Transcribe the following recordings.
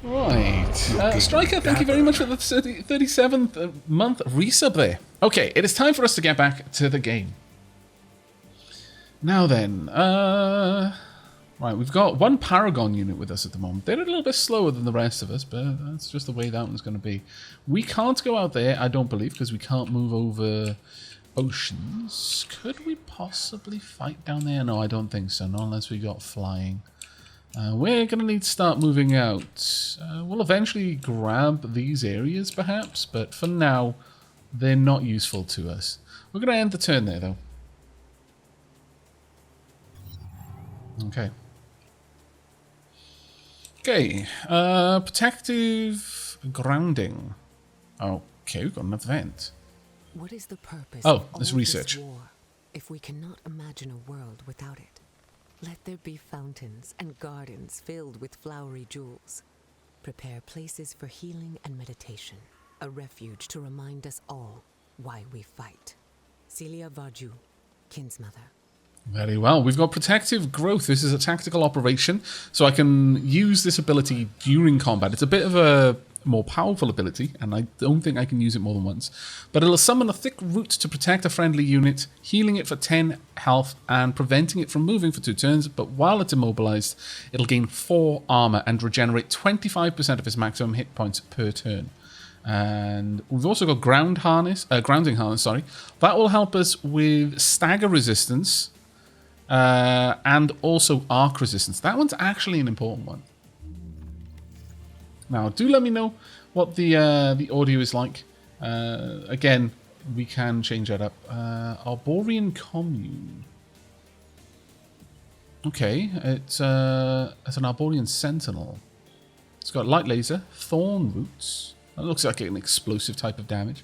Right. Striker, thank you very much for the 37th month resub there. Okay, it is time for us to get back to the game. Now then, right, we've got one Paragon unit with us at the moment. They're a little bit slower than the rest of us, but that's just the way that one's going to be. We can't go out there, I don't believe, because we can't move over oceans. Could we possibly fight down there? No, I don't think so, not unless we got flying. We're going to need to start moving out. We'll eventually grab these areas, perhaps, but for now, they're not useful to us. We're going to end the turn there, though. Okay. Okay. Protective grounding. Okay, we've got an event. What is the purpose of all this research. This war, if we cannot imagine a world without it? Let there be fountains and gardens filled with flowery jewels. Prepare places for healing and meditation. A refuge to remind us all why we fight. Celia Varju, Kinsmother. Very well. We've got protective growth. This is a tactical operation, so I can use this ability during combat. It's a bit of a more powerful ability, and I don't think I can use it more than once. But it'll summon a thick root to protect a friendly unit, healing it for 10 health and preventing it from moving for 2 turns. But while it's immobilized, it'll gain 4 armor and regenerate 25% of its maximum hit points per turn. And we've also got grounding harness. That will help us with stagger resistance. And also arc resistance. That one's actually an important one. Now, do let me know what the audio is like. Again, we can change that up. Arborian Commune. Okay, it's an Arborian Sentinel. It's got light laser, thorn roots. That looks like an explosive type of damage.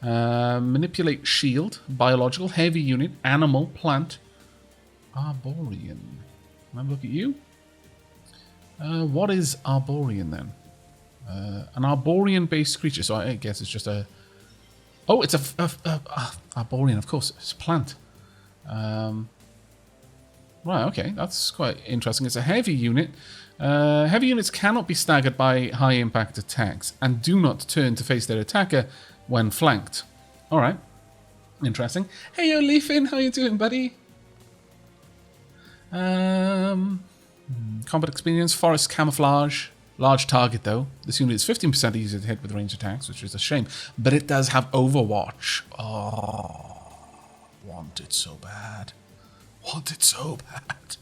Manipulate shield, biological, heavy unit, animal, plant. Arborian. Can I look at you? What is Arborian then? An Arborian-based creature, so I guess it's just a... Oh, it's a Arborian, of course. It's a plant. Right, okay, that's quite interesting. It's a heavy unit. Heavy units cannot be staggered by high-impact attacks and do not turn to face their attacker when flanked. All right, interesting. Hey, yo, Leafin, how you doing, buddy? Combat experience, forest camouflage, large target though. This unit is 15% easier to hit with ranged attacks, which is a shame. But it does have Overwatch. Oh, want it so bad. Want it so bad.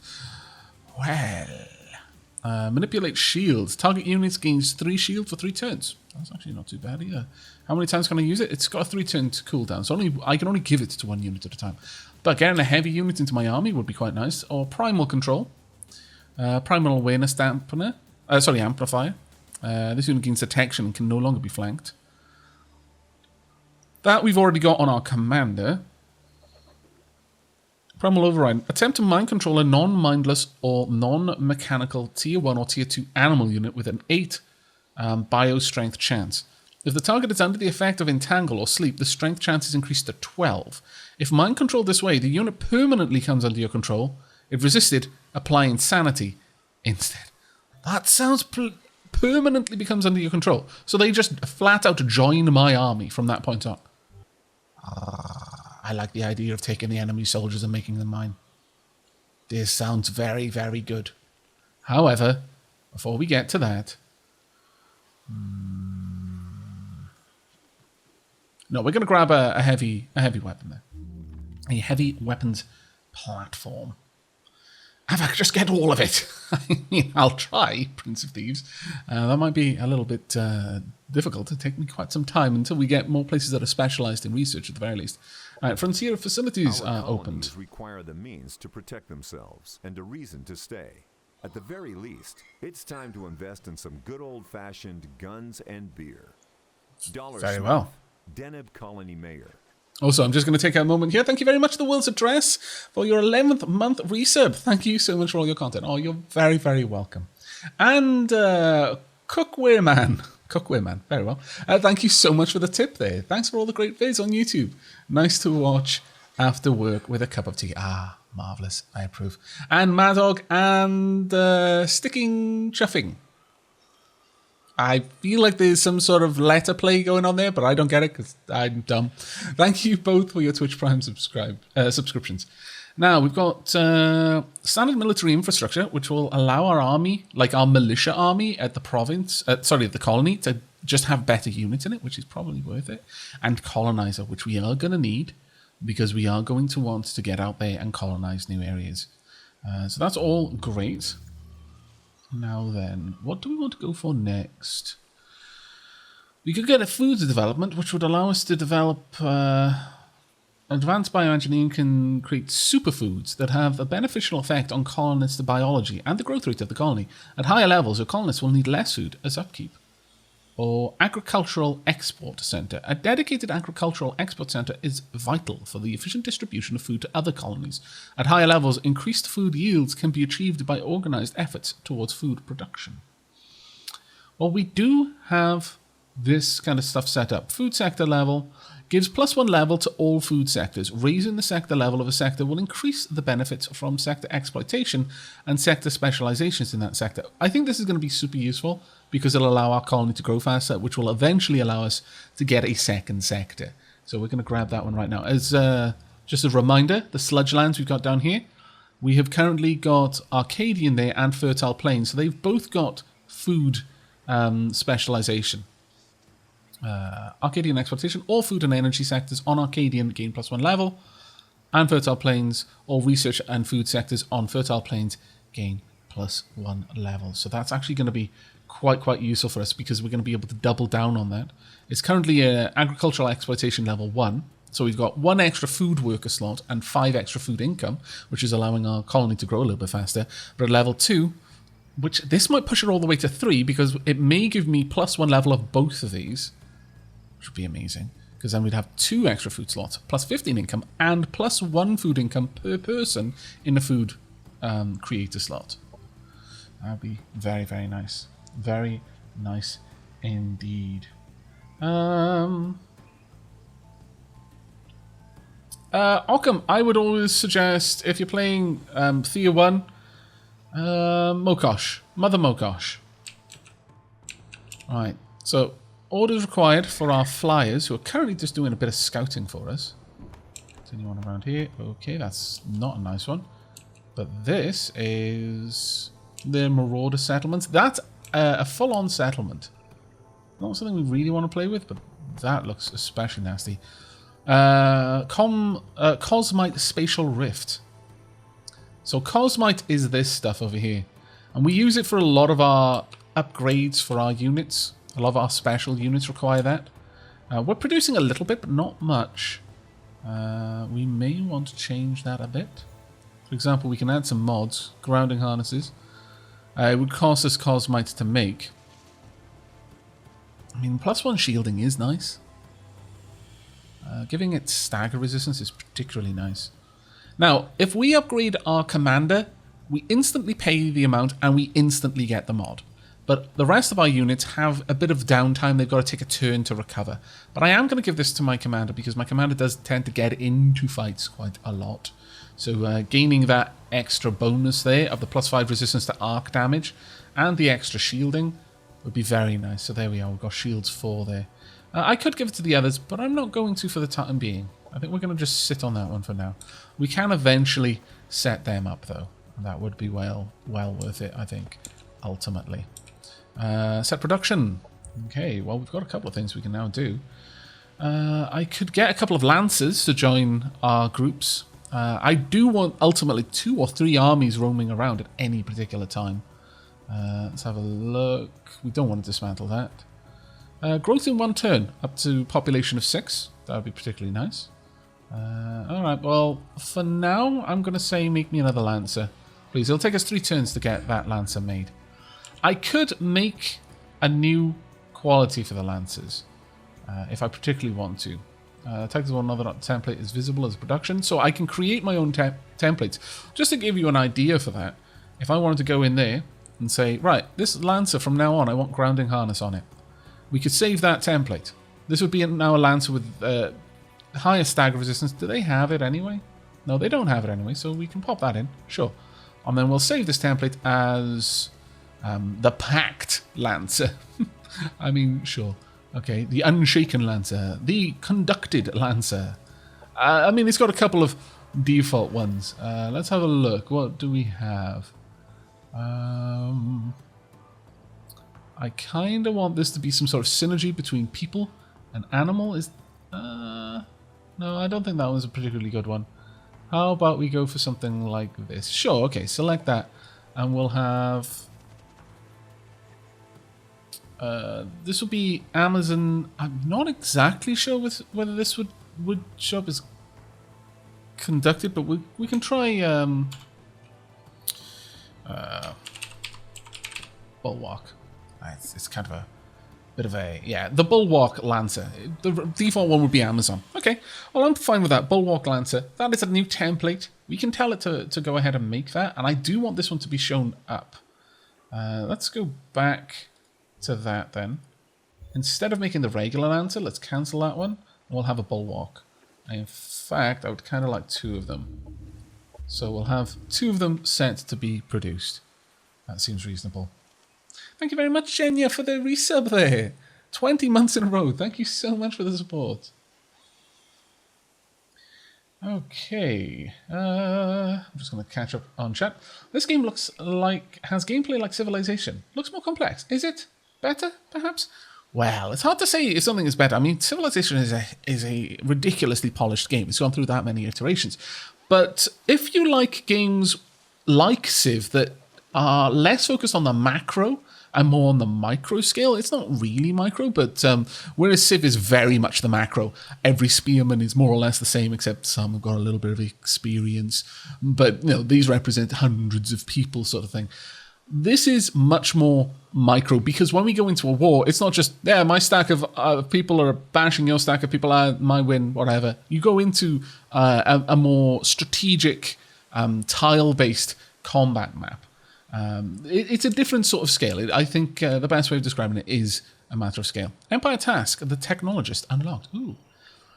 Well, manipulate shields. Target units gains 3 shield for 3 turns. That's actually not too bad either. How many times can I use it? It's got a 3-turn cooldown, so I can only give it to 1 unit at a time. But getting a heavy unit into my army would be quite nice. Or primal control. Primal awareness dampener. Amplifier. This unit gains detection and can no longer be flanked. That we've already got on our commander. Primal override. Attempt to mind control a non-mindless or non-mechanical tier 1 or tier 2 animal unit with an 8 bio strength chance. If the target is under the effect of entangle or sleep, the strength chance is increased to 12. If mind controlled this way, the unit permanently comes under your control. If resisted, apply insanity instead. That sounds permanently becomes under your control. So they just flat out join my army from that point on. I like the idea of taking the enemy soldiers and making them mine. This sounds very, very good. However, before we get to that... No, we're going to grab a heavy weapon there. A heavy weapons platform. Aavak, just get all of it. I mean, I'll try, Prince of Thieves. That might be a little bit difficult. It'll take me quite some time until we get more places that are specialized in research at the very least. All right, frontier facilities are opened. Require the means to protect themselves and a reason to stay. At the very least, it's time to invest in some good old-fashioned guns and beer. Very well. Deneb Colony Mayor. Also, I'm just going to take a moment here. Thank you very much, The World's Address, for your 11th month resub. Thank you so much for all your content. Oh, you're very, very welcome. And Cookware Man, very well. Thank you so much for the tip there. Thanks for all the great vids on YouTube. Nice to watch after work with a cup of tea. Ah, marvellous. I approve. And Mad Dog and Sticking Chuffing. I feel like there's some sort of letter play going on there, but I don't get it because I'm dumb. Thank you both for your Twitch Prime subscriptions. Now, we've got standard military infrastructure, which will allow our army, like our militia army at the the colony, to just have better units in it, which is probably worth it. And colonizer, which we are going to need because we are going to want to get out there and colonize new areas. So that's all great. Now then, what do we want to go for next? We could get a foods development, which would allow us to develop... advanced bioengineering can create superfoods that have a beneficial effect on colonist biology and the growth rate of the colony. At higher levels, your colonists will need less food as upkeep. Or agricultural export center. A dedicated agricultural export center is vital for the efficient distribution of food to other colonies. At higher levels, increased food yields can be achieved by organized efforts towards food production. Well, we do have this kind of stuff set up. Food sector level gives +1 level to all food sectors. Raising the sector level of a sector will increase the benefits from sector exploitation and sector specializations in that sector. I think this is going to be super useful because it'll allow our colony to grow faster, which will eventually allow us to get a second sector. So we're going to grab that one right now. As just a reminder, the sludge lands we've got down here, we have currently got Arcadian there and Fertile Plains. So they've both got food specialization. Arcadian exploitation, all food and energy sectors on Arcadian gain +1 level, and Fertile Plains, all research and food sectors on Fertile Plains gain +1 level. So that's actually going to be quite useful for us because we're going to be able to double down on that. It's currently agricultural exploitation level 1, so we've got 1 extra food worker slot and 5 extra food income, which is allowing our colony to grow a little bit faster. But at level 2, which this might push it all the way to 3 because it may give me +1 level of both of these, which would be amazing, because then we'd have 2 extra food slots, plus 15 income, and +1 food income per person in the food creator slot. That'd be very nice. Very nice indeed. Occam, I would always suggest, if you're playing Thea 1, Mokosh. Mother Mokosh. Alright, so... orders required for our flyers, who are currently just doing a bit of scouting for us. Is anyone around here? Okay, that's not a nice one. But this is the Marauder settlement. That's a full-on settlement. Not something we really want to play with, but that looks especially nasty. Cosmite Spatial Rift. So Cosmite is this stuff over here. And we use it for a lot of our upgrades for our units. A lot of our special units require that. We're producing a little bit, but not much. We may want to change that a bit. For example, we can add some mods, grounding harnesses. It would cost us Cosmite to make. I mean, +1 shielding is nice. Giving it stagger resistance is particularly nice. Now, if we upgrade our commander, we instantly pay the amount and we instantly get the mod. But the rest of our units have a bit of downtime. They've got to take a turn to recover. But I am going to give this to my commander because my commander does tend to get into fights quite a lot. So gaining that extra bonus there of the +5 resistance to arc damage and the extra shielding would be very nice. So there we are. We've got shields 4 there. I could give it to the others, but I'm not going to for the time being. I think we're going to just sit on that one for now. We can eventually set them up, though. That would be well worth it, I think, ultimately. Set production. Okay, well, we've got a couple of things we can now do. I could get a couple of lancers to join our groups. I do want, ultimately, 2 or 3 armies roaming around at any particular time. Let's have a look. We don't want to dismantle that. Growth in 1 turn, up to population of 6. That would be particularly nice. Alright, well, for now, I'm going to say make me another lancer. Please, it'll take us 3 turns to get that lancer made. I could make a new quality for the lancers, if I particularly want to. Tactical another template is visible as production, so I can create my own templates. Just to give you an idea for that, if I wanted to go in there and say, right, this lancer from now on, I want grounding harness on it. We could save that template. This would be now a lancer with higher stagger resistance. Do they have it anyway? No, they don't have it anyway, so we can pop that in. Sure. And then we'll save this template as the Pact Lancer. I mean, sure. Okay, the Unshaken Lancer. The Conducted Lancer. I mean, it's got a couple of default ones. Let's have a look. What do we have? I kind of want this to be some sort of synergy between people and animal. No, I don't think that was a particularly good one. How about we go for something like this? Sure, okay, select that. And we'll have... this will be Amazon. I'm not exactly sure whether this would show up as conducted, but we can try Bulwark. It's kind of a bit of a... Yeah, the Bulwark Lancer. The default one would be Amazon. Okay, well, I'm fine with that. Bulwark Lancer. That is a new template. We can tell it to go ahead and make that. And I do want this one to be shown up. Let's go back to that then. Instead of making the regular Lancer, let's cancel that one. And we'll have a Bulwark. And in fact, I would kind of like 2 of them. So we'll have 2 of them set to be produced. That seems reasonable. Thank you very much, Genya, for the resub there. 20 months in a row. Thank you so much for the support. Okay. I'm just going to catch up on chat. This game has gameplay like Civilization. Looks more complex. Is it better, perhaps? Well, it's hard to say if something is better. I mean, Civilization is a ridiculously polished game. It's gone through that many iterations. But if you like games like Civ that are less focused on the macro and more on the micro scale, it's not really micro, but whereas Civ is very much the macro, every spearman is more or less the same, except some have got a little bit of experience. But these represent hundreds of people, sort of thing. This is much more micro, because when we go into a war, it's not just, my stack of people are bashing your stack of people, my win, whatever. You go into a more strategic, tile-based combat map. It's a different sort of scale. I think the best way of describing it is a matter of scale. Empire Task, the technologist unlocked. Ooh.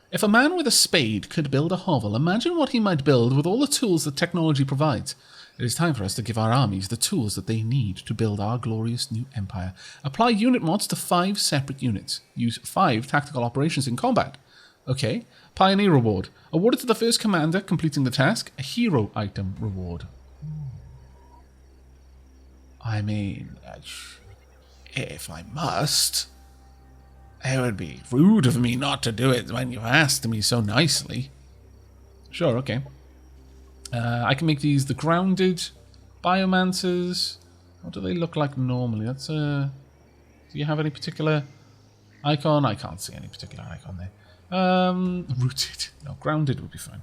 If a man with a spade could build a hovel, imagine what he might build with all the tools that technology provides. It is time for us to give our armies the tools that they need to build our glorious new empire. Apply unit mods to 5 separate units. Use 5 tactical operations in combat. Okay. Pioneer reward. Awarded to the first commander completing the task, a hero item reward. I mean, if I must, it would be rude of me not to do it when you asked me so nicely. Sure, okay. I can make these the grounded biomancers. What do they look like normally? That's do you have any particular icon? I can't see any particular icon there. Rooted. No, grounded would be fine.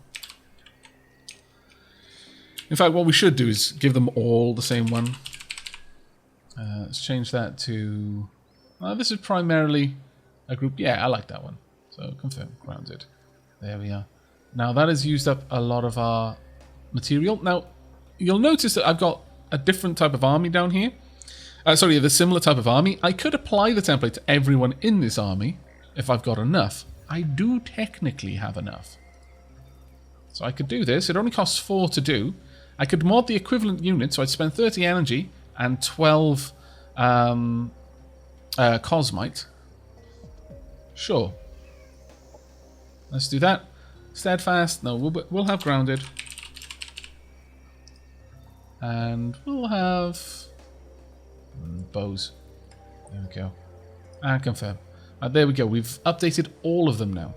In fact, what we should do is give them all the same one. Let's change that to... this is primarily a group. Yeah, I like that one. So confirm, grounded. There we are. Now that has used up a lot of our material. Now, you'll notice that I've got a different type of army down here. Sorry, the similar type of army. I could apply the template to everyone in this army if I've got enough. I do technically have enough. So I could do this. It only costs 4 to do. I could mod the equivalent unit, so I'd spend 30 energy and 12 Cosmite. Sure. Let's do that. Steadfast. No, we'll have grounded. And we'll have bows. There we go. And confirm. There we go. We've updated all of them now.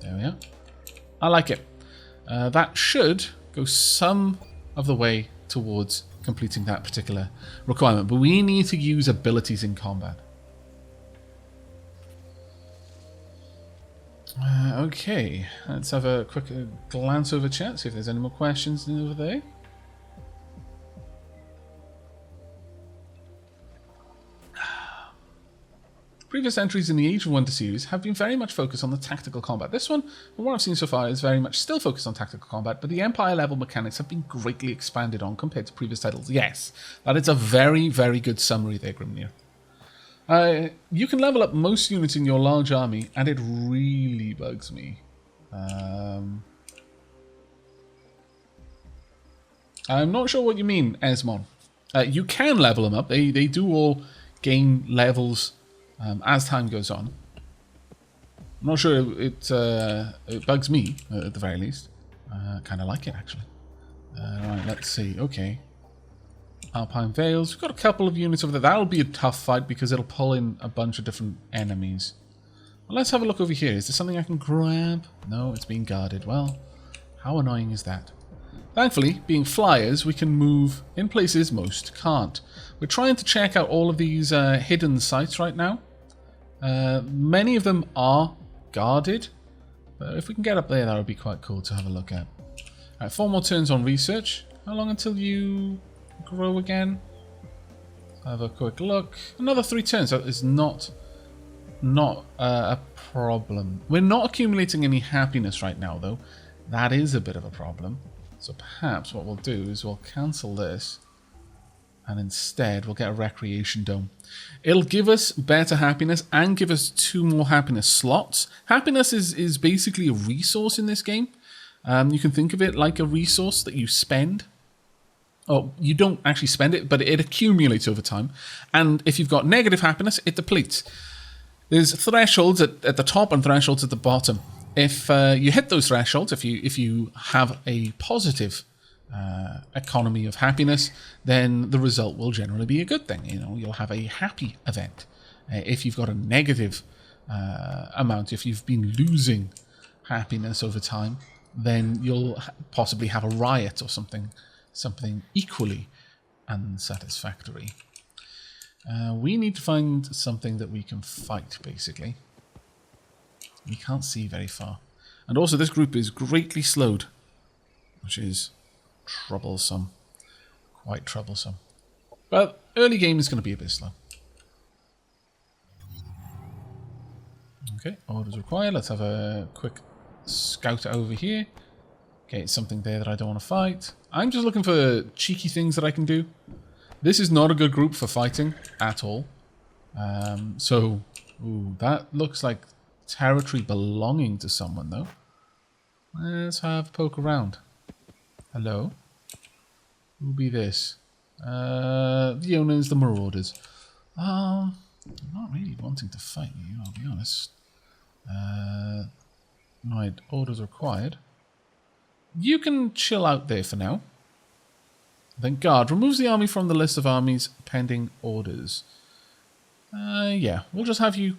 There we are. I like it. That should go some of the way towards completing that particular requirement. But we need to use abilities in combat. Okay. Let's have a quick glance over chat. See if there's any more questions over there. Previous entries in the Age of Wonder series have been very much focused on the tactical combat. This one, from what I've seen so far, is very much still focused on tactical combat, but the Empire level mechanics have been greatly expanded on compared to previous titles. Yes, that is a very, very good summary there, Grimnir. You can level up most units in your large army, and it really bugs me. I'm not sure what you mean, Esmon. You can level them up. They do all gain levels as time goes on. I'm not sure it bugs me, at the very least. Kind of like it, actually. Right, let's see. Okay. Alpine Vales. We've got a couple of units over there. That'll be a tough fight because it'll pull in a bunch of different enemies. Well, let's have a look over here. Is there something I can grab? No, it's being guarded. Well, how annoying is that? Thankfully, being flyers, we can move in places most can't. We're trying to check out all of these hidden sites right now. Many of them are guarded, but if we can get up there, that would be quite cool to have a look at. Alright, 4 more turns on research. How long until you grow again? Have a quick look. Another 3 turns. That is not a problem. We're not accumulating any happiness right now, though. That is a bit of a problem. So perhaps what we'll do is we'll cancel this, and instead we'll get a recreation dome. It'll give us better happiness and give us 2 more happiness slots. Happiness is basically a resource in this game. You can think of it like a resource that you spend. Oh, you don't actually spend it, but it accumulates over time. And if you've got negative happiness, it depletes. There's thresholds at the top and thresholds at the bottom. If you hit those thresholds, if you have a positive economy of happiness, then the result will generally be a good thing. You know, you'll have a happy event. If you've got a negative amount, if you've been losing happiness over time, then you'll possibly have a riot or something equally unsatisfactory. We need to find something that we can fight, basically. We can't see very far. And also this group is greatly slowed, which is troublesome. Quite troublesome. But early game is going to be a bit slow. Okay, orders required. Let's have a quick scout over here. Okay, it's something there that I don't want to fight. I'm just looking for cheeky things that I can do. This is not a good group for fighting at all. Ooh, that looks like territory belonging to someone, though. Let's have a poke around. Hello? Who'll be this? The owners, the marauders. I'm not really wanting to fight you, I'll be honest. Right, orders required. You can chill out there for now. Then guard removes the army from the list of armies pending orders. Yeah, we'll just have you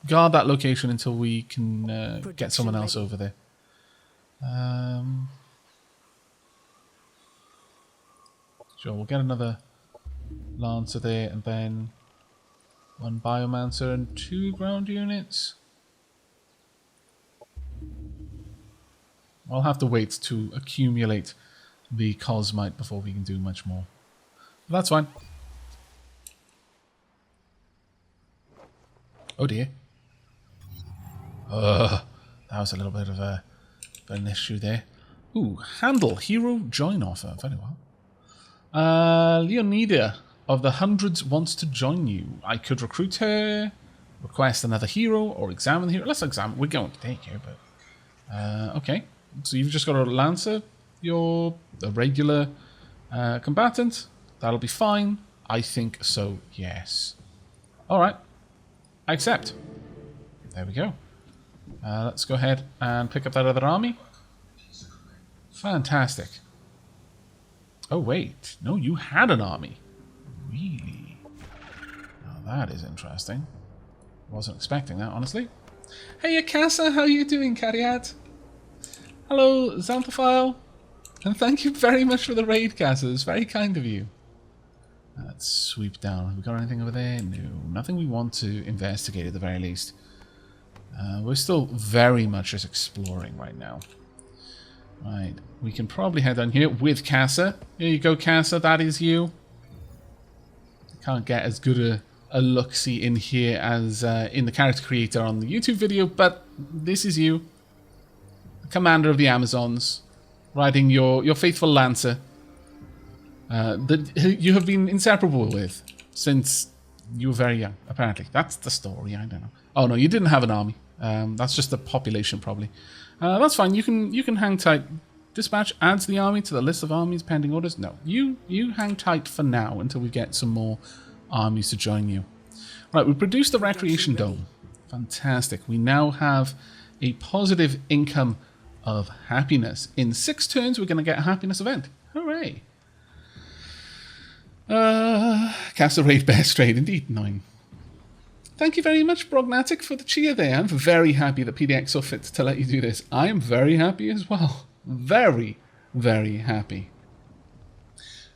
guard that location until we can get someone else over there. Sure, we'll get another Lancer there, and then 1 Biomancer and 2 ground units. I'll have to wait to accumulate the Cosmite before we can do much more. But that's fine. Oh dear. That was a little bit of an issue there. Ooh, handle hero join offer. Very well. Leonida of the Hundreds wants to join you. I could recruit her, request another hero, or examine the hero. Let's examine. We're going to take her, but okay. So you've just got a Lancer. You're a regular combatant. That'll be fine. I think so, yes. Alright. I accept. There we go. Let's go ahead and pick up that other army. Fantastic. Oh, wait. No, you had an army. Really? Now that is interesting. Wasn't expecting that, honestly. Hey, Akasa, how are you doing, Cariad? Hello, Xanthophile. And thank you very much for the raid, Casa. It's very kind of you. Let's sweep down. Have we got anything over there? No. Nothing we want to investigate at the very least. We're still very much just exploring right now. Right. We can probably head down here with Casa. Here you go, Casa. That is you. Can't get as good a look-see in here as in the character creator on the YouTube video, but this is you. The commander of the Amazons. Riding your faithful Lancer. That you have been inseparable with since you were very young, apparently. That's the story, I don't know. Oh no, you didn't have an army. That's just the population, probably. That's fine, you can hang tight. Dispatch adds the army to the list of armies pending orders. No, you hang tight for now until we get some more armies to join you. Right, we produced the Recreation Dome. Fantastic. We now have a positive income of happiness. In 6 turns, we're going to get a happiness event. Hooray. Cast a raid best trade. Indeed, 9. Thank you very much, Brognatic, for the cheer there. I'm very happy that PDX saw fit to let you do this. I am very happy as well. Very, very happy.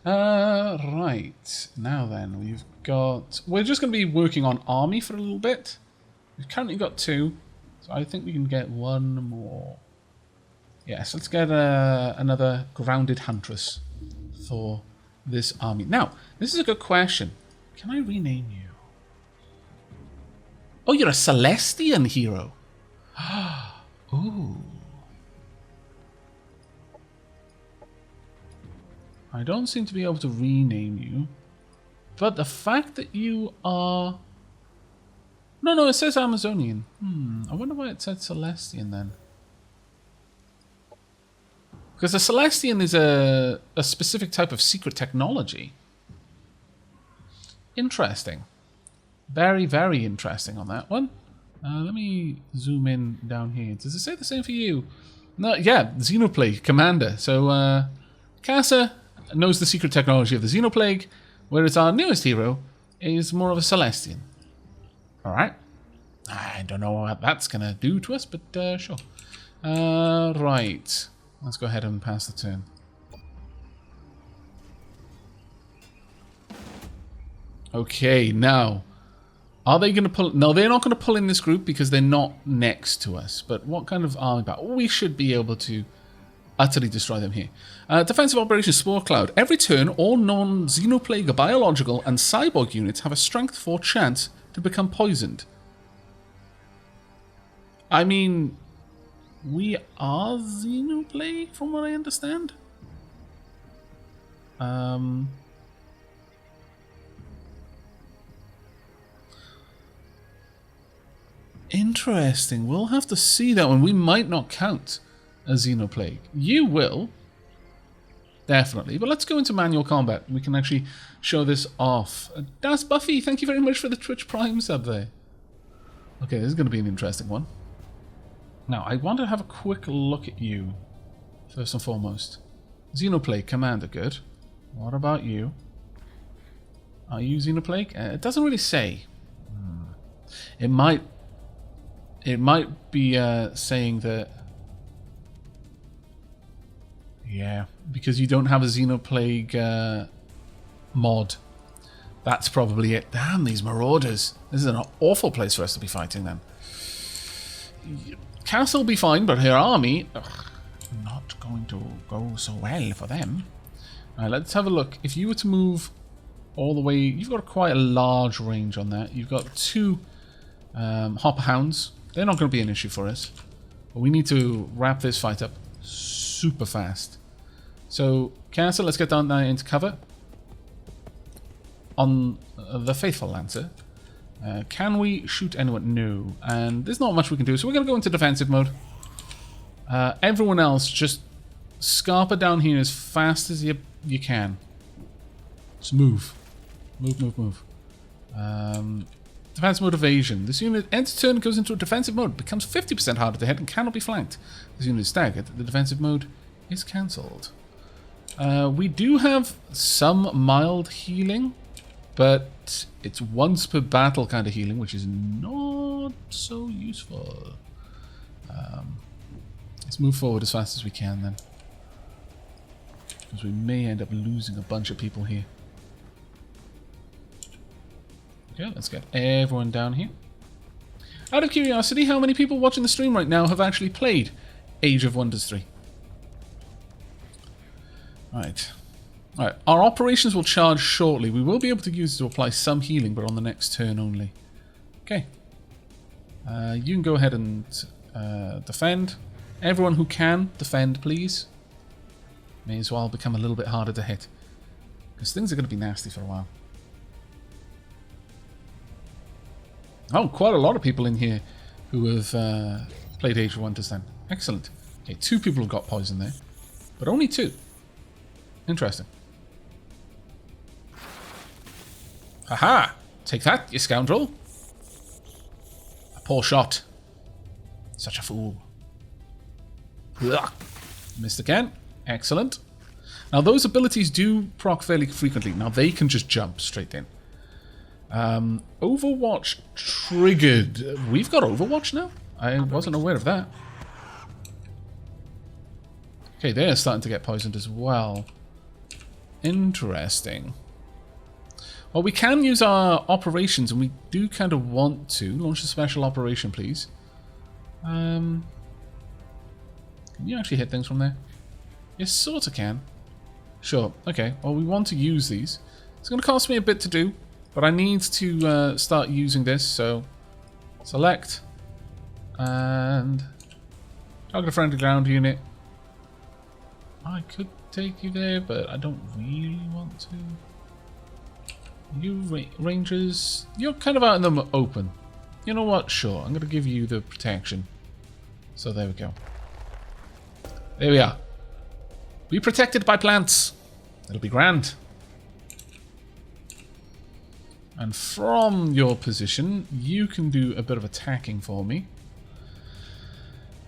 Right. Now then, we've got... We're just going to be working on army for a little bit. We've currently got 2. So I think we can get 1 more. Yes, let's get another grounded huntress for this army. Now, this is a good question. Can I rename you? Oh, you're a Celestian hero. Ooh. I don't seem to be able to rename you. But the fact that you are... No, it says Amazonian. I wonder why it said Celestian then. Because a Celestian is a specific type of secret technology. Interesting. Very, very interesting on that one. Let me zoom in down here. Does it say the same for you? No, yeah, Xenoplague, Commander. So, Casa knows the secret technology of the Xenoplague, whereas our newest hero is more of a Celestian. Alright. I don't know what that's going to do to us, but sure. Right. Let's go ahead and pass the turn. Okay, now, are they going to pull... No, they're not going to pull in this group because they're not next to us. But what kind of army battle? We should be able to utterly destroy them here. Defensive Operation Spore Cloud. Every turn, all non-Xenoplague, biological, and cyborg units have a strength 4 chance to become poisoned. I mean, we are Xenoplague, from what I understand. Interesting. We'll have to see that one. We might not count a Xenoplague. You will. Definitely. But let's go into manual combat. We can actually show this off. Das Buffy, thank you very much for the Twitch Prime sub there. Okay, this is going to be an interesting one. Now, I want to have a quick look at you, first and foremost. Xenoplague, Commander, good. What about you? Are you Xenoplague? It doesn't really say. It might be saying that... Yeah, because you don't have a Xenoplague mod. That's probably it. Damn, these marauders. This is an awful place for us to be fighting then. Castle will be fine, but her army... not going to go so well for them. Alright, let's have a look. If you were to move all the way... You've got quite a large range on that. You've got 2 Hopper Hounds. They're not going to be an issue for us. But we need to wrap this fight up super fast. So, Castle, let's get down there into cover. On the Faithful Lancer. Can we shoot anyone? No. And there's not much we can do, so we're going to go into defensive mode. Everyone else, just scarper down here as fast as you can. Just move. Move. Defensive mode evasion. This unit ends turn, goes into a defensive mode, becomes 50% harder to hit and cannot be flanked. This unit is staggered. The defensive mode is cancelled. We do have some mild healing, but it's once per battle kind of healing, which is not so useful. Let's move forward as fast as we can then, because we may end up losing a bunch of people here. Okay, let's get everyone down here. Out of curiosity, how many people watching the stream right now have actually played Age of Wonders 3? Right. Alright, our operations will charge shortly. We will be able to use it to apply some healing, but on the next turn only. Okay. You can go ahead and defend. Everyone who can, defend, please. May as well become a little bit harder to hit, because things are going to be nasty for a while. Oh, quite a lot of people in here who have played Age of Wonders then. Excellent. Okay, 2 people have got poison there, but only 2. Interesting. Haha! Take that, you scoundrel. A poor shot. Such a fool. Ugh. Missed again. Excellent. Now, those abilities do proc fairly frequently. Now, they can just jump straight in. Overwatch triggered. We've got Overwatch now? I wasn't aware of that. Okay, they're starting to get poisoned as well. Interesting. Well, we can use our operations, and we do kind of want to. Launch a special operation, please. Can you actually hit things from there? You sort of can. Sure. Okay. Well, we want to use these. It's going to cost me a bit to do, but I need to start using this. So, select and target a friendly ground unit. I could take you there, but I don't really want to. You rangers, you're kind of out in the open. You know what? Sure. I'm going to give you the protection. So there we go. There we are. Be protected by plants. It'll be grand. And from your position, you can do a bit of attacking for me.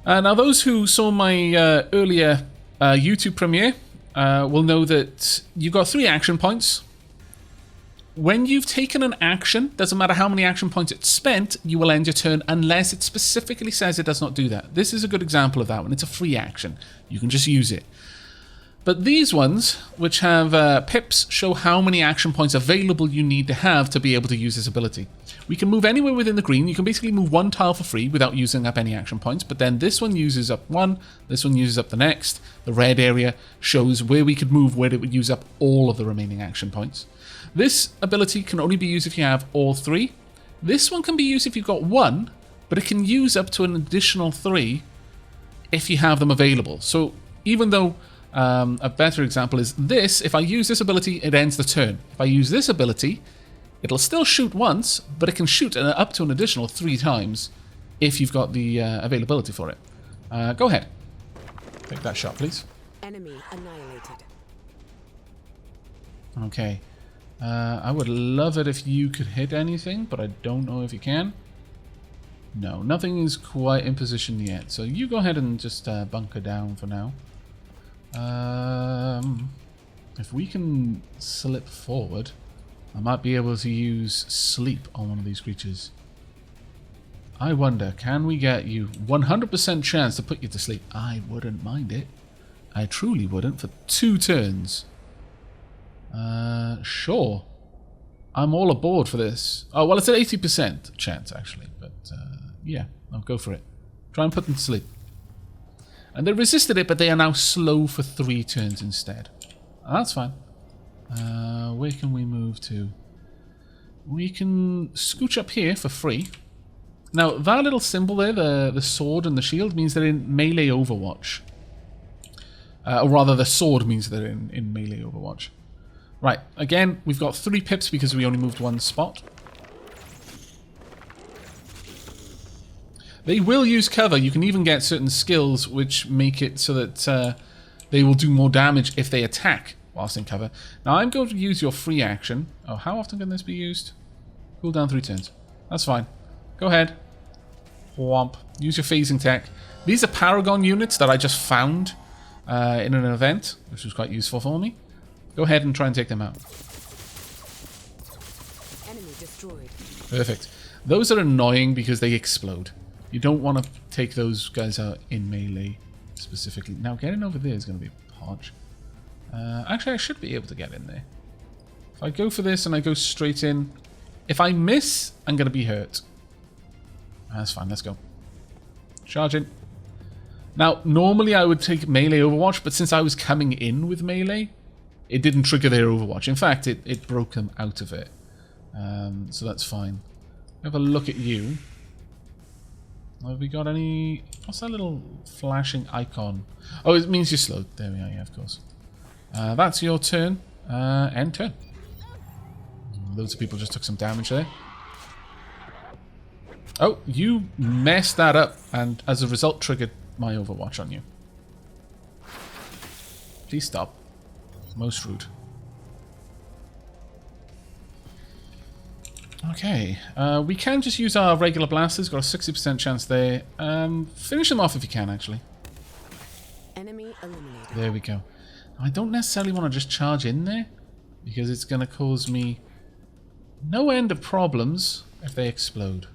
Now, those who saw my earlier YouTube premiere will know that you've got 3 action points. When you've taken an action, doesn't matter how many action points it's spent, you will end your turn unless it specifically says it does not do that. This is a good example of that one. It's a free action. You can just use it. But these ones, which have pips, show how many action points available you need to have to be able to use this ability. We can move anywhere within the green. You can basically move 1 tile for free without using up any action points, but then this one uses up 1, this one uses up the next. The red area shows where we could move, where it would use up all of the remaining action points. This ability can only be used if you have all 3. This one can be used if you've got 1, but it can use up to an additional 3 if you have them available. So even though a better example is this, if I use this ability, it ends the turn. If I use this ability, it'll still shoot once, but it can shoot up to an additional 3 times if you've got the availability for it. Go ahead. Take that shot, please. Enemy annihilated. Okay. I would love it if you could hit anything, but I don't know if you can. No, nothing is quite in position yet. So you go ahead and just bunker down for now. If we can slip forward, I might be able to use sleep on one of these creatures. I wonder, can we get you 100% chance to put you to sleep? I wouldn't mind it. I truly wouldn't for 2 turns. Sure. I'm all aboard for this. Oh, well, it's an 80% chance, actually. But, yeah, I'll go for it. Try and put them to sleep. And they resisted it, but they are now slow for 3 turns instead. That's fine. Where can we move to? We can scooch up here for free. Now, that little symbol there, the sword and the shield, means they're in melee Overwatch. Or rather, the sword means they're in melee Overwatch. Right, again, we've got 3 pips because we only moved 1 spot. They will use cover. You can even get certain skills which make it so that they will do more damage if they attack whilst in cover. Now, I'm going to use your free action. Oh, how often can this be used? Cool down 3 turns. That's fine. Go ahead. Whomp. Use your phasing tech. These are Paragon units that I just found in an event, which was quite useful for me. Go ahead and try and take them out. Enemy destroyed. Perfect. Those are annoying because they explode. You don't want to take those guys out in melee specifically. Now, getting over there is going to be a podge. Actually, I should be able to get in there. If I go for this and I go straight in, if I miss, I'm going to be hurt. That's fine. Let's go. Charge in. Now, normally I would take melee Overwatch, but since I was coming in with melee, it didn't trigger their Overwatch. In fact, it broke them out of it. So that's fine. Have a look at you. Have we got any... What's that little flashing icon? Oh, it means you're slowed. There we are, yeah, of course. That's your turn. End turn. Loads of people just took some damage there. Oh, you messed that up, and as a result triggered my Overwatch on you. Please stop. Most rude. Okay, we can just use our regular blasters. Got a 60% chance there. Finish them off if you can, actually. Enemy eliminated. There we go. I don't necessarily want to just charge in there, because it's going to cause me no end of problems if they explode.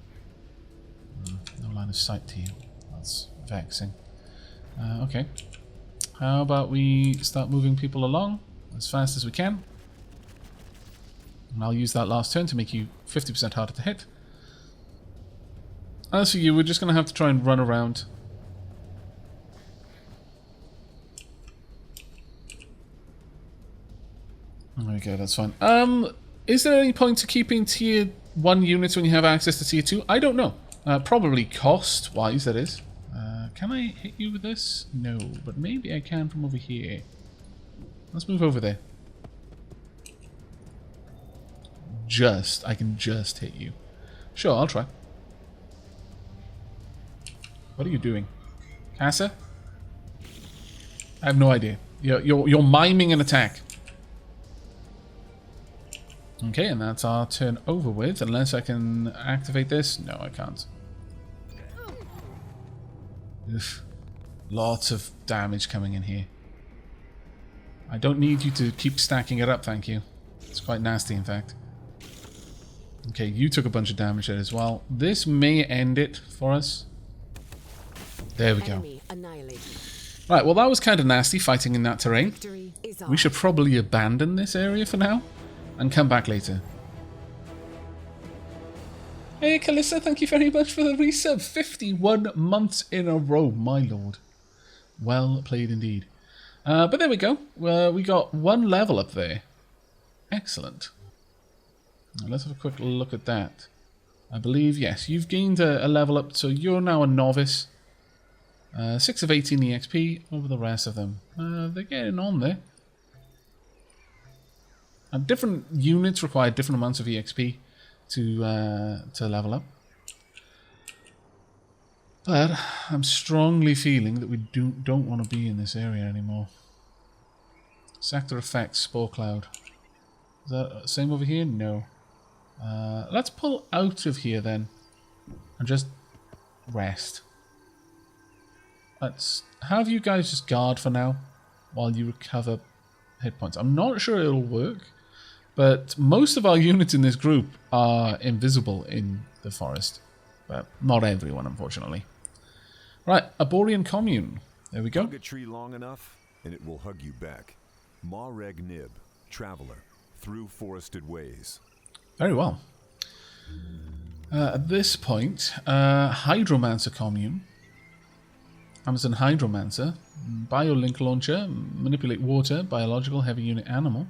No line of sight to you. That's vexing. Okay. How about we start moving people along as fast as we can. And I'll use that last turn to make you 50% harder to hit. As for you, we're just going to have to try and run around. There we go, that's fine. Is there any point to keeping tier 1 units when you have access to tier 2? I don't know. Probably cost-wise, that is. Can I hit you with this? No, but maybe I can from over here. Let's move over there. I can just hit you. Sure, I'll try. What are you doing? Casa? I have no idea. You're miming an attack. Okay, and that's our turn over with, unless I can activate this. No, I can't. Oof. Lots of damage coming in here. I don't need you to keep stacking it up, thank you. It's quite nasty, in fact. Okay, you took a bunch of damage there as well. This may end it for us. There we go. Right, well that was kind of nasty, fighting in that terrain. We should probably abandon this area for now and come back later. Hey Calissa, thank you very much for the resub. 51 months in a row, my lord. Well played indeed. But there we go. We got 1 level up there. Excellent. Now let's have a quick look at that. I believe, yes, you've gained a level up, so you're now a novice. 6 of 18 EXP over the rest of them. They're getting on there. And different units require different amounts of EXP to level up. But I'm strongly feeling that we don't want to be in this area anymore. Sector effects, spore cloud. Is that same over here? No. Let's pull out of here then and just rest. Let's have you guys just guard for now while you recover hit points. I'm not sure it'll work, but most of our units in this group are invisible in the forest. But not everyone, unfortunately. Right, Aborian commune. There we go. Hug a tree long enough, and it will hug you back. Mareg Nib, traveler, through forested ways. Very well. At this point, Hydromancer commune. Amazon Hydromancer. Biolink launcher. Manipulate water. Biological heavy unit animal.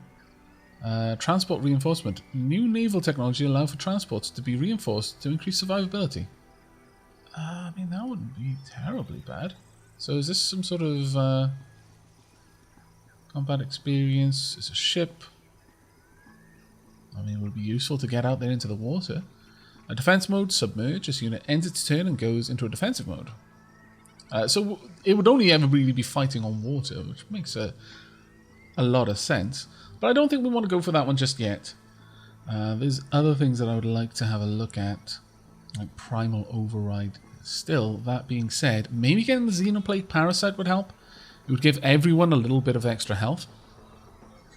Transport reinforcement. New naval technology allow for transports to be reinforced to increase survivability. I mean, that wouldn't be terribly bad. So is this some sort of combat experience? It's a ship. I mean, it would be useful to get out there into the water. A defense mode, submerge. This unit ends its turn and goes into a defensive mode. So it would only ever really be fighting on water, which makes a lot of sense. But I don't think we want to go for that one just yet. There's other things that I would like to have a look at, like Primal Override. Still, that being said, maybe getting the Xenoplague Parasite would help. It would give everyone a little bit of extra health.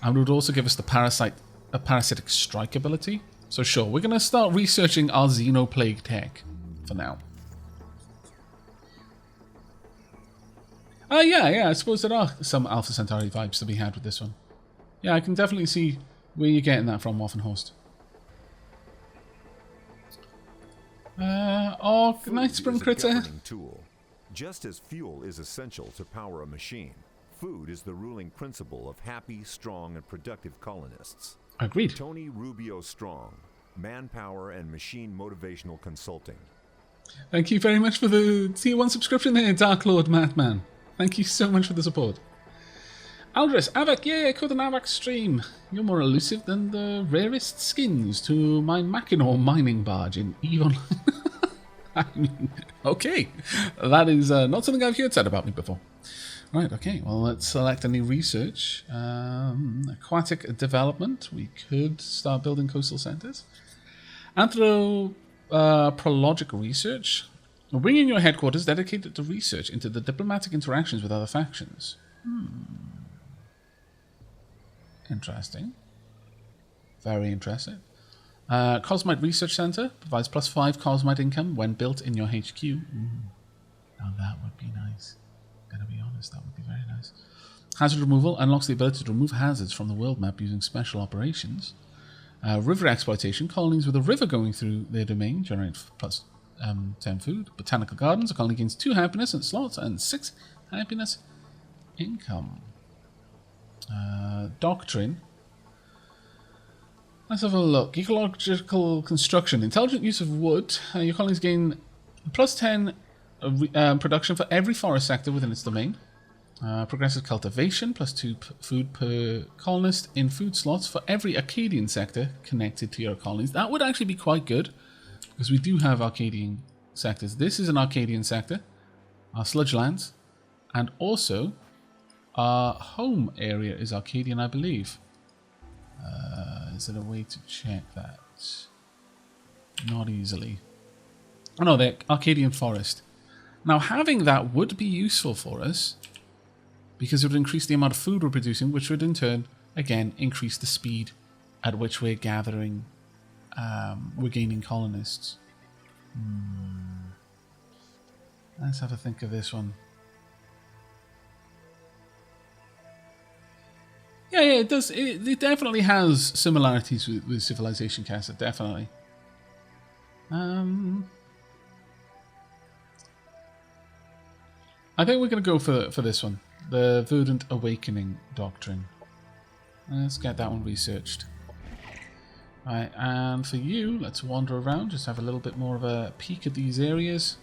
And it would also give us the parasitic strike ability. So sure, we're going to start researching our Xenoplague tech for now. Yeah, I suppose there are some Alpha Centauri vibes to be had with this one. Yeah, I can definitely see where you're getting that from, Waffenhorst. Oh, good night, Spring Critter. Tool. Just as fuel is essential to power a machine, food is the ruling principle of happy, strong, and productive colonists. Agreed. Tony Rubio Strong, Manpower and Machine Motivational Consulting. Thank you very much for the Tier 1 subscription there, Dark Lord Madman. Thank you so much for the support. Aldris, Aavak, yeah, caught an Aavak stream. You're more elusive than the rarest skins to my Mackinaw mining barge in EVE Online. I mean, okay. That is not something I've heard said about me before. Right, okay, well, let's select any research. Aquatic development. We could start building coastal centres. Anthropologic research. Bring in your headquarters dedicated to research into the diplomatic interactions with other factions. Interesting. Very interesting. Cosmite Research Center provides +5 Cosmite income when built in your HQ. Now that would be nice. Gotta be honest, that would be very nice. Hazard removal unlocks the ability to remove hazards from the world map using special operations. River exploitation. Colonies with a river going through their domain generate +10 food. Botanical gardens. A colony gains 2 happiness and slots and 6 happiness income. Doctrine. Let's have a look. Ecological construction. Intelligent use of wood. Your colonies gain +10 production for every forest sector within its domain. Progressive cultivation. +2 food per colonist in food slots for every Arcadian sector connected to your colonies. That would actually be quite good, because we do have Arcadian sectors. This is an Arcadian sector. Our sludge lands. And also, our home area is Arcadian, I believe. Is there a way to check that? Not easily. Oh no, the Arcadian forest. Now, having that would be useful for us, because it would increase the amount of food we're producing, which would in turn, again, increase the speed at which we're gathering, we're gaining colonists. Let's have a think of this one. Yeah, it does. It definitely has similarities with Civilization Caster, definitely. I think we're going to go for this one. The Verdant Awakening Doctrine. Let's get that one researched. Right, and for you, let's wander around, just have a little bit more of a peek at these areas.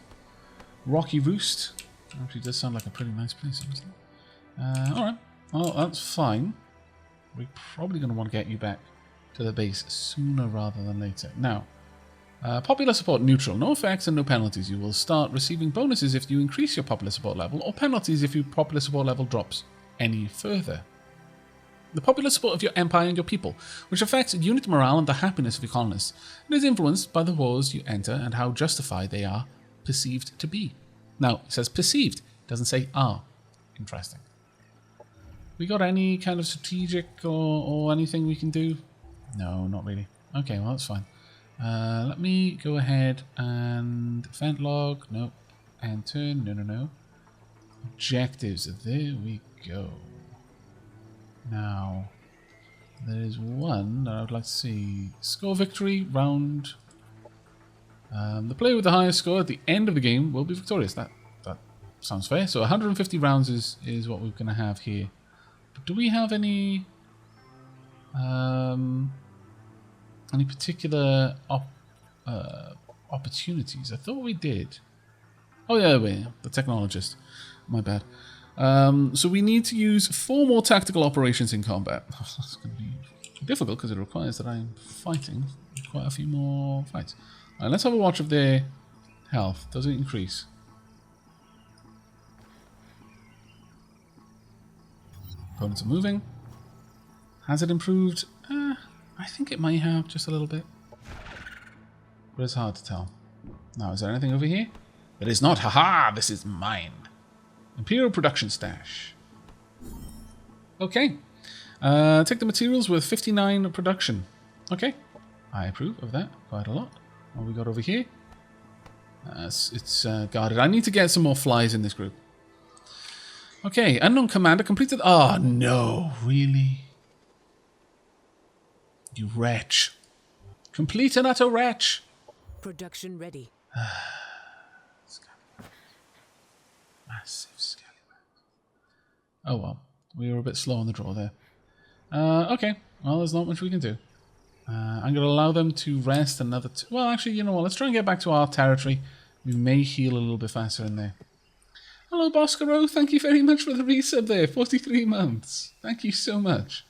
Rocky Roost. Actually does sound like a pretty nice place, doesn't it? Alright, well, that's fine. We're probably going to want to get you back to the base sooner rather than later. Now, popular support neutral. No effects and no penalties. You will start receiving bonuses if you increase your popular support level, or penalties if your popular support level drops any further. The popular support of your empire and your people, which affects unit morale and the happiness of your colonists, and is influenced by the wars you enter and how justified they are perceived to be. Now, it says perceived, it doesn't say are. Interesting. We got any kind of strategic or anything we can do? No, not really. Okay, well, that's fine. Let me go ahead and event log. Nope. Enter. No. Objectives. There we go. Now, there is one that I would like to see. Score victory round. The player with the highest score at the end of the game will be victorious. That sounds fair. So 150 rounds is what we're going to have here. But do we have any particular opportunities? I thought we did. Oh yeah, the technologist. My bad. So we need to use 4 more tactical operations in combat. That's going to be difficult because it requires that I'm fighting quite a few more fights. Alright, let's have a watch of their health. Does it increase? Opponents are moving. Has it improved? I think it may have, just a little bit. But it's hard to tell. Now, is there anything over here? It is not. Haha, this is mine. Imperial production stash. Okay. Take the materials with 59 production. Okay. I approve of that quite a lot. What we got over here? It's guarded. I need to get some more flies in this group. Okay, unknown commander completed. Oh no, really? You wretch. Complete and utter wretch. Production ready. Massive scallywags. Oh well, we were a bit slow on the draw there. Okay, well there's not much we can do. I'm going to allow them to rest another... Well, actually, you know what? Let's try and get back to our territory. We may heal a little bit faster in there. Hello, Boscaro. Thank you very much for the resub there. 43 months. Thank you so much.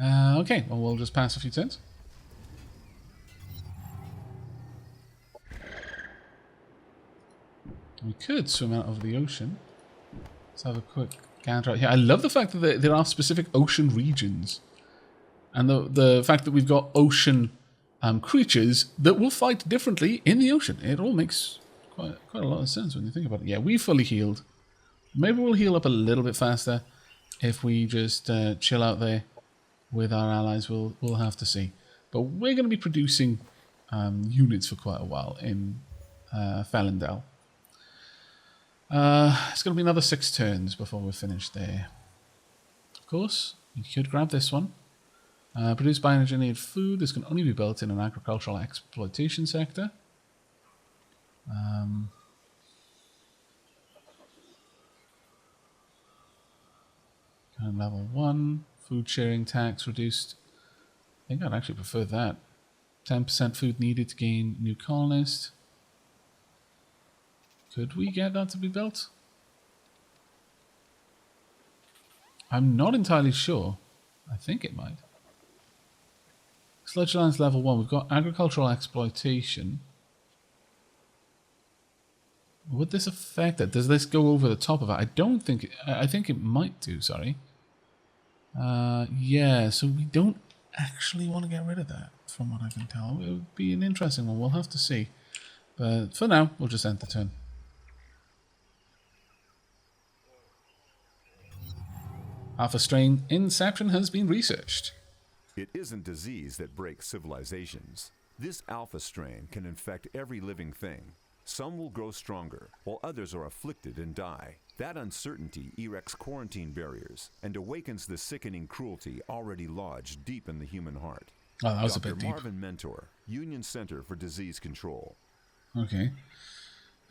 Okay, well, we'll just pass a few turns. We could swim out over the ocean. Let's have a quick gander out here. I love the fact that there are specific ocean regions. And the fact that we've got ocean creatures that will fight differently in the ocean. It all makes quite a lot of sense when you think about it. Yeah, we fully healed. Maybe we'll heal up a little bit faster if we just chill out there with our allies. We'll have to see. But we're going to be producing units for quite a while in Felindel. It's going to be another 6 turns before we're finished there. Of course, you could grab this one. Produced by engineered food. This can only be built in an agricultural exploitation sector. Level 1. Food sharing tax reduced. I think I'd actually prefer that. 10% food needed to gain new colonist. Could we get that to be built? I'm not entirely sure. I think it might. Sludge Lands level 1. We've got agricultural exploitation. Would this affect it? Does this go over the top of it? I don't think... I think it might do, sorry. Yeah, so we don't actually want to get rid of that, from what I can tell. It would be an interesting one. We'll have to see. But for now, we'll just end the turn. Alpha strain inception has been researched. It isn't disease that breaks civilizations. This alpha strain can infect every living thing. Some will grow stronger, while others are afflicted and die. That uncertainty erects quarantine barriers and awakens the sickening cruelty already lodged deep in the human heart. Oh, that was Dr. a bit deep. Marvin Mentor, Union Center for Disease Control. Okay.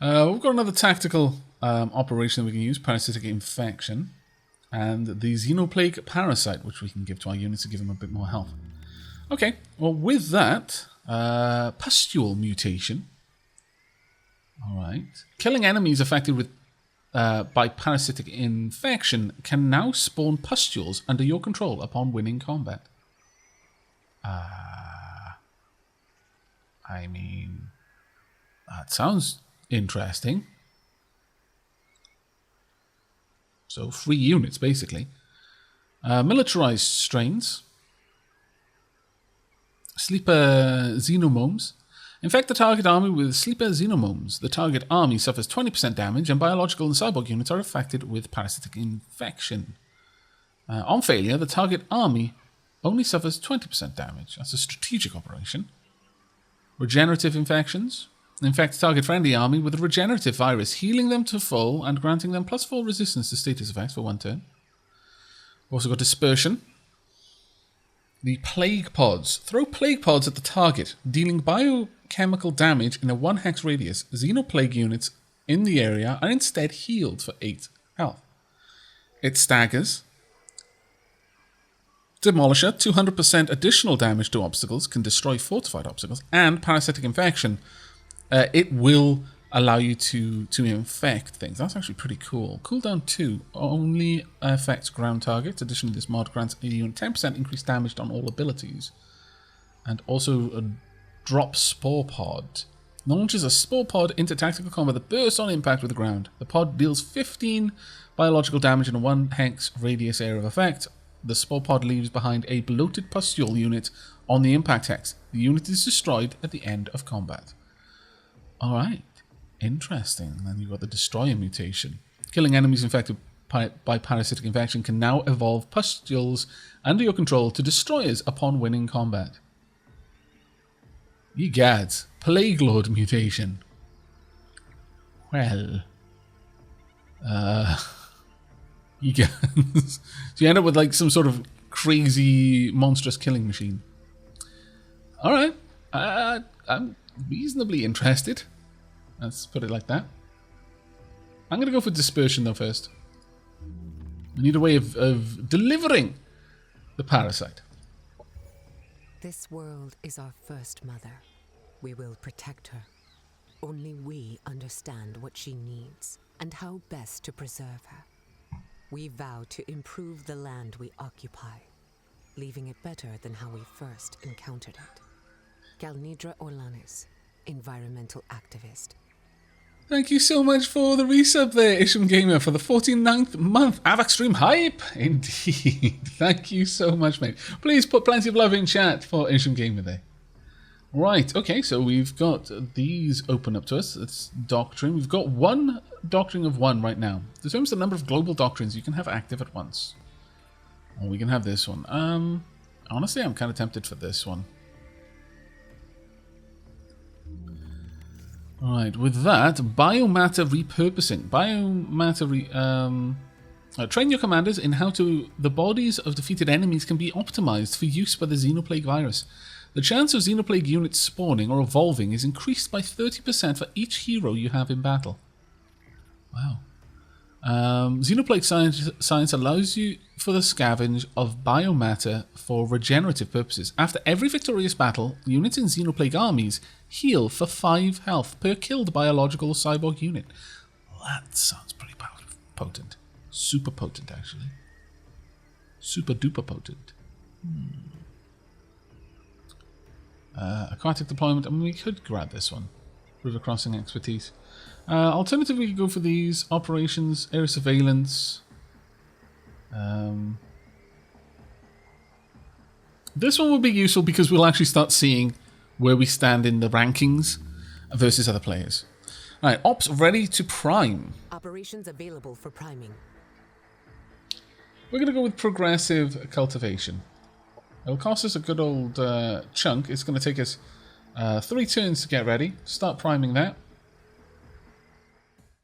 We've got another tactical operation that we can use, parasitic infection. And the Xenoplague parasite, which we can give to our units to give them a bit more health. Okay, well with that, pustule mutation. Alright. Killing enemies affected with by parasitic infection can now spawn pustules under your control upon winning combat. I mean, that sounds interesting. So 3 units, basically. Militarized strains. Sleeper xenomomes. Infect the target army with sleeper xenomomes. The target army suffers 20% damage, and biological and cyborg units are affected with parasitic infection. On failure, the target army only suffers 20% damage. That's a strategic operation. Regenerative infections. Infect target friendly army with a regenerative virus, healing them to full and granting them +4 resistance to status effects for 1 turn. We've also got dispersion. The plague pods. Throw plague pods at the target, dealing biochemical damage in a 1 hex radius. Xenoplague units in the area are instead healed for 8 health. It staggers. Demolisher, 200% additional damage to obstacles, can destroy fortified obstacles, and parasitic infection. It will allow you to infect things. That's actually pretty cool. Cooldown 2 only affects ground targets. Additionally, this mod grants a unit 10% increased damage on all abilities. And also a drop spore pod. Launches a spore pod into tactical combat that bursts on impact with the ground. The pod deals 15 biological damage in a 1 hex radius area of effect. The spore pod leaves behind a bloated pustule unit on the impact hex. The unit is destroyed at the end of combat. Alright, interesting. Then you've got the Destroyer mutation. Killing enemies infected by parasitic infection can now evolve pustules under your control to destroyers upon winning combat. Ye gads, Plague Lord mutation. Well, ye gads. So you end up with like some sort of crazy, monstrous killing machine. Alright, I'm reasonably interested. Let's put it like that. I'm going to go for dispersion though first. I need a way of delivering the parasite. This world is our first mother. We will protect her. Only we understand what she needs and how best to preserve her. We vow to improve the land we occupy, leaving it better than how we first encountered it. Galnidra Orlanis, environmental activist. Thank you so much for the resub there, Isham Gamer, for the 49th month. Aavak stream hype, indeed. Thank you so much, mate. Please put plenty of love in chat for Isham Gamer there. Right, okay, so we've got these open up to us. It's Doctrine. We've got one Doctrine of 1 right now. Determines the number of global doctrines you can have active at once. Or we can have this one. Honestly, I'm kind of tempted for this one. Alright, with that, biomatter repurposing. Train your commanders in how the bodies of defeated enemies can be optimized for use by the Xenoplague virus. The chance of Xenoplague units spawning or evolving is increased by 30% for each hero you have in battle. Wow. Xenoplague science allows you for the scavenge of biomatter for regenerative purposes. After every victorious battle, units in Xenoplague armies heal for 5 health per killed biological cyborg unit. That sounds pretty potent. Super potent, actually. Super duper potent. Aquatic deployment. I mean, we could grab this one. River crossing expertise. Alternatively, we could go for these operations, air surveillance. This one would be useful because we'll actually start seeing where we stand in the rankings versus other players. All right, ops ready to prime. Operations available for priming. We're going to go with progressive cultivation. It'll cost us a good old chunk. It's going to take us 3 turns to get ready. Start priming that.